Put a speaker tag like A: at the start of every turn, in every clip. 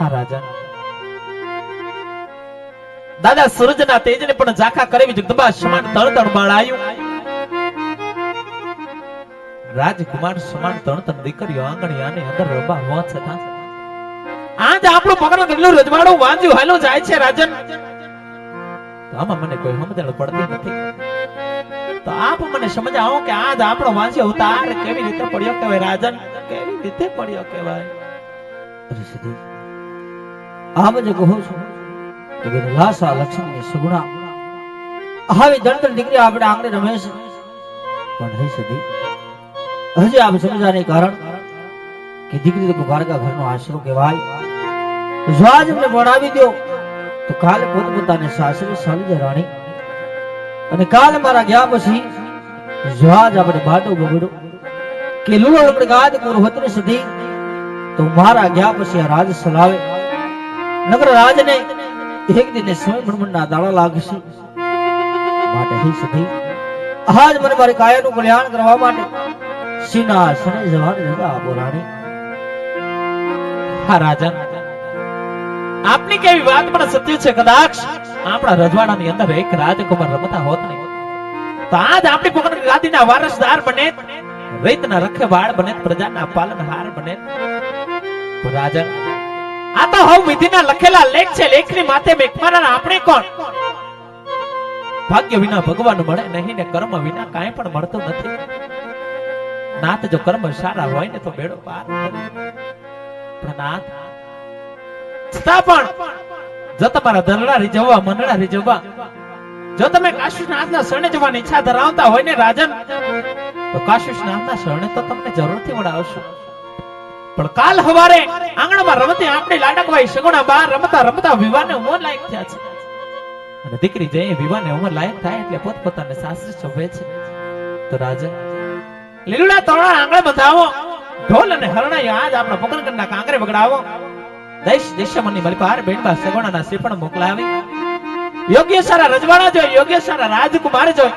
A: હા રાજા, દાદા સૂરજના તેજને પણ ઝાંખા કરેવી જગદંબા સમાન તણતણ બાળાયું. રાજકુમાર સમાન તણતણ દીકરીઓ આંગણિયાની અંદર રંબા હોવા છતાં આજ આપણું પગનું કેટલું રજવાડું વાંજ્યું હાલો જાય છે રાજન. તો આમાં મને કોઈ સમજણ પડતી નથી. તો આપ મને સમજાવો કે આજ આપણો વાંજ્યો અવતાર કેવી રીતે પડ્યો કહેવાય રાજન, કેવી રીતે પડ્યો કહેવાય?
B: અરે સદી આમ જ કહો છો કે લાસા લક્ષ્મણની સુગુણા આવી દંડન દીકરી આપણે આંગણે રમે છે. પણ હે સદી હજી આપ સમજાને કારણ કે દીકરી તો દ્વારકા ઘરનો આશરો કહેવાય. જો આજ અમને ભણાવી દો તો કાલે પોતપોતાને સાસરે સાલી જાય રાણી. અને કાલે મારા ગયા પછી જો આજ આપણે બાટો બગડો કે લુલો આપણે ગાદ કોર હોતને સદી તો મારા ગયા પછી આ રાજ સલાવે નગર રાજને એક દિને સ્વયં બ્રહ્મણના દાડા લાગશે. માટે હે સદી આજ મને મારી કાયાનું કલ્યાણ કરવા માટે સિંહાસને જવાની રજા આપો રાણી.
A: હા રાજન, આપની કેવી વાત પણ સત્ય છે. કદાચ આપણા રજવાડાની અંદર એક રાજકુમાર રમતા હોત નહીં તો આજ આપણી પકડ ગાદીના વારસદાર બને, રીતના રખેવાળ બને, પ્રજાના પાલનહાર બને. રાજન, આ તો હવ વિધિના લખેલા લેખ છે. લેખની માથે મેઘમારા આપણે કોણ? ભાગ્ય વિના ભગવાન મળે નહીં ને કર્મ વિના કાંઈ પણ મળતું નથી. નાથ જો કર્મ સારા હોય ને તો બેડો પાર કરે. પણ નાથ છતાં પણ જો તમારા દરડા રીઝવવા, મંડળા રીઝવવા, જો તમે કાશીનાથના શરણે જવાની ઈચ્છા ધરાવતા હોય ને રાજન, તો કાશીનાથના શરણે તો તમને જરૂરથી વડાવશું. પણ કાલ હવારે આંગણમાં રમતી આપણી લાડકવાઈ સગુણા બા રમતા રમતા વિવાહને ઉંમર લાયક થયા છે. અને દીકરી જઈ વિવાહને ઉંમર લાયક થાય એટલે પોતપોતાને સાસરે શોભે છે. તો રાજન, લીલુડા તોરણા આંગણે બંધાવો, ઢોલ અને હરણાઈ આજ આપણા પકડકરના કાંગરે વગડાવો. દેશ દેશમની મલપાર બેનબા સગુણાના શ્રીફળ મોકલાવી યોગ્ય સારા રજવાડા જોઈ, યોગ્ય સારા રાજકુમાર જોઈ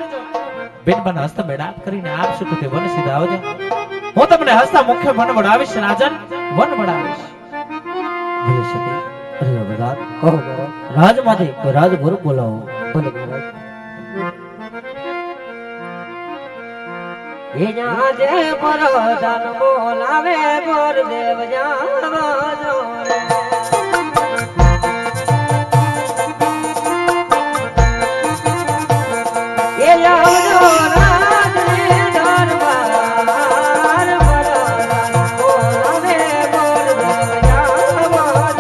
A: બેનબાના હસ્ત મેળાપ કરીને આપ સુખથી વન સીધા આવજો. હું તમને હસતા મુખ્ય વન વડાવીશ રાજન, વન વડાવીશ.
B: ભલે સદી અરે બધા કહો રાજમાંથી કોઈ રાજગુરુ બોલાવો. ભલે મહારાજ.
C: એ જાજે પરદાન બોલાવે ગુરુદેવ જાવજો એ જાવજો રાજને દરબાર પરદાન બોલાવે ગુરુદેવ જાવજો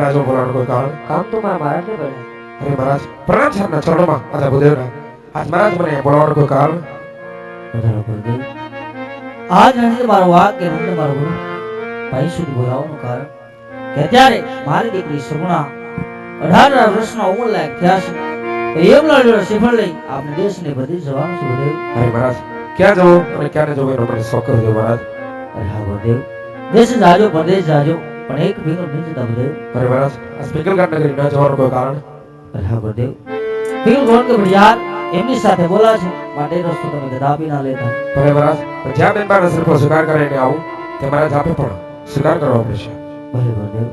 D: राजो बोलाने कोई कारण
C: काम तो महाराज ने बोले
D: अरे महाराज प्रणाम छे अपना चरणों में आजा बुदेवरा आज महाराज મને બોલાવવાનો કોઈ કારણ
B: વધારો ગુરુદેવ આજ નંદ મારો વાક કે નંદ મારો ગુરુ ભાઈ સુધી બોલાવવાનું કારણ કે અત્યારે મારી દીકરી સગુણા 18 વર્ષના ઉંમર લાયક થયા છે. તો એમના જોડે શ્રીફળ લઈ આપણે દેશને બધી જવાનું છે ગુરુદેવ.
D: અરે મહારાજ ક્યાં જવું અને ક્યાં ન જવું એનો મને શોખ કરજો મહારાજ.
B: અરે હા ગુરુદેવ, દેશ જાજો પરદેશ જાજો પણ એક ભીનો નહીં જતા ગુરુદેવ.
D: અરે મહારાજ આ સ્પીકરઘાટ નગરી ન જવાનું કોઈ કારણ
B: અરે હા ગુરુદેવ, ભીલ ગોણ કે ભડિયાર એમની સાથે બોલા છે માટે રસ્તો તમે કદાપી ના લેતા.
D: અરે મહારાજ જ્યાં બેન બાર સિર્ફ સ્વીકાર કરીને આવું તે મહારાજ આપે પણ સ્વીકાર કરવો પડશે.
B: ભલે ગુરુદેવ.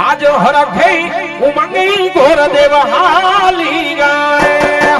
D: આજ હરખે ઉમંગી ઘોર દેવ હાલી ગાય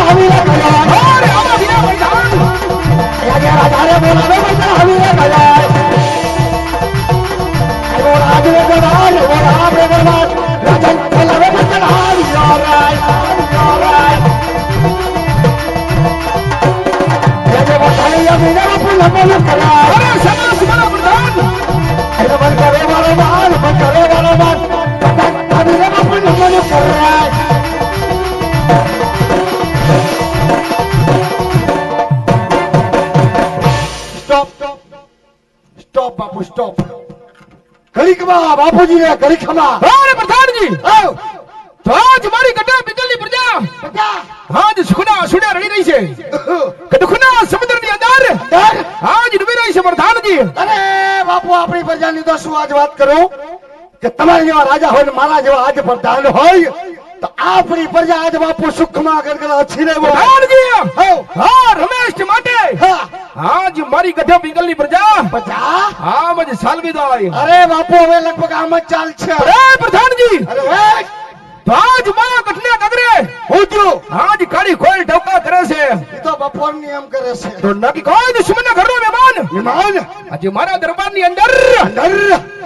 E: હવી રે ગયા અરે આવા વિના પ્રધાન એ રાજા રે બોલાવે બધા હવી રે ગયા ઓ રાજ રે ગવાલ ઓ રામ રે ગવાલ રાજા બોલાવે બધા હવી રાય ये बताने या मेरा फूल हमने करा अरे समाज बड़ा प्रधान अरे मन करे वाला मान मन करे वाला मान अभी मेरा फूल हमने करा स्टॉप स्टॉप बापू स्टॉप घड़ी खमा बापूजी ने घड़ी खमा
D: અરે પ્રધાનજી
E: आओ
D: તો આજ મારી ગઢા પિંગલની પ્રજા
E: बता
D: આજ સુખના સુડા રડી રહી છે કે દુખના સમુદ્રની અંદર
E: डर
D: આજ ડૂબી રહી છે પ્રધાનજી
E: અરે બાપુ આપણી પ્રજાની તો શું આજ વાત કરું કે તમારા જેવા રાજા હોય ને મારા જેવા આજ પ્રધાન હોય તો આપણી પ્રજા આજ બાપુ સુખમાં ગરગરા અછી રે બોલ
D: પ્રધાનજી
E: હો
D: હા રમેશ માટે
E: હા
D: આજ મારી ગઢા પિંગલની પ્રજા
E: બજા
D: આમ જ સાલવી દાય
E: અરે બાપુ હવે લગભગ આમ જ ચાલ છે
D: અરે પ્રધાનજી
E: અરે હે
D: તો આજ મારા ગઢના નગરે
E: હું છું
D: આજ કાળી ખોલ ઢવકા કરે છે
E: એ તો બપોર ની એમ કરે છે
D: તો નકી કોઈ દુશ્મનના ઘરનો મહેમાન
E: વિમાન
D: આજે મારા દરબારની અંદર
E: અંદર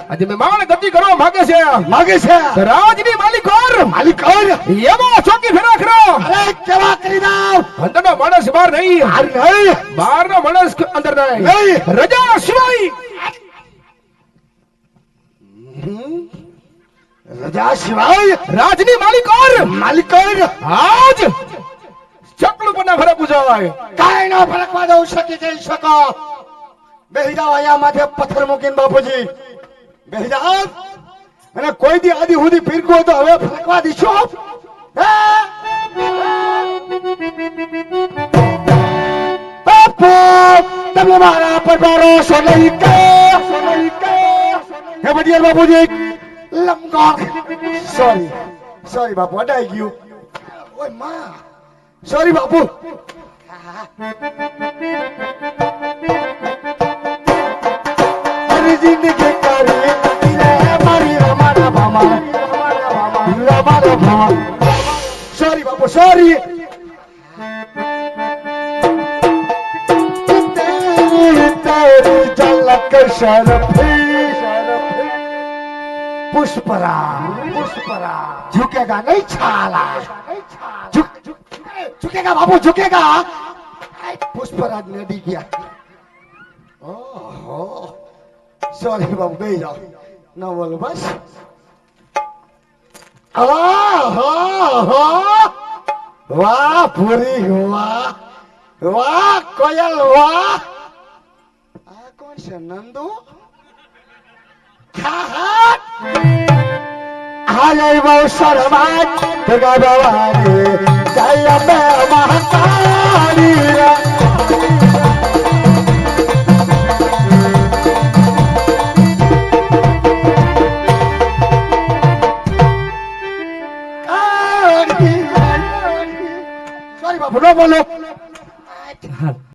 D: આજે મહેમાન ગતિ કરવા માંગે છે
E: માગે છે
D: તો રાજની માલિકોર
E: માલિક કોણ
D: એવો ચોકી ફેરા કરો
E: અરે કેવા કરી દાવ
D: અંદરનો માણસ બહાર નહીં
E: હાર નહીં
D: બહારનો માણસ અંદર નહીં
E: નહીં.
D: રજા સિવાય
E: રજા સિવાય
D: રાજની માલિકોર
E: માલિક કોણ
D: આજ ચકલું પણ ફરક ઉજાવાય
E: કાંઈ ન ફરકવા દઉં શકી જઈ શકો બેહી જાઓ અહીંયા માથે પથ્થર મૂકીને બાપુજી બેહી જાઓ અને કોઈ દી આદિ સુધી ફીરકું હોય તો હવે ફરકવા દીશો બાપુ તમે મારા પર ભરોસો નહીં કે હે બડિયાર બાપુજી લંગોટ સોરી બાપુ અડાઈ ગયું ઓય માં સોરી બાપુ મારી જિંદગી કરી મારી રમાના ભામા સોરી બાપુ સોરી तेरी झलक शर्फी पुष्परा झुकेगा नहीं छाला झुकेगा बाबू झुकेगा पुष्पराज नदी गया ओहो सॉरी बाबू गई जाओ ना बोलो बस वाह पूरी वाह वाह कोयल वाह આ કોણ છે નંદુ હાય બહુ શરમાત ગગવારે જય મે મહા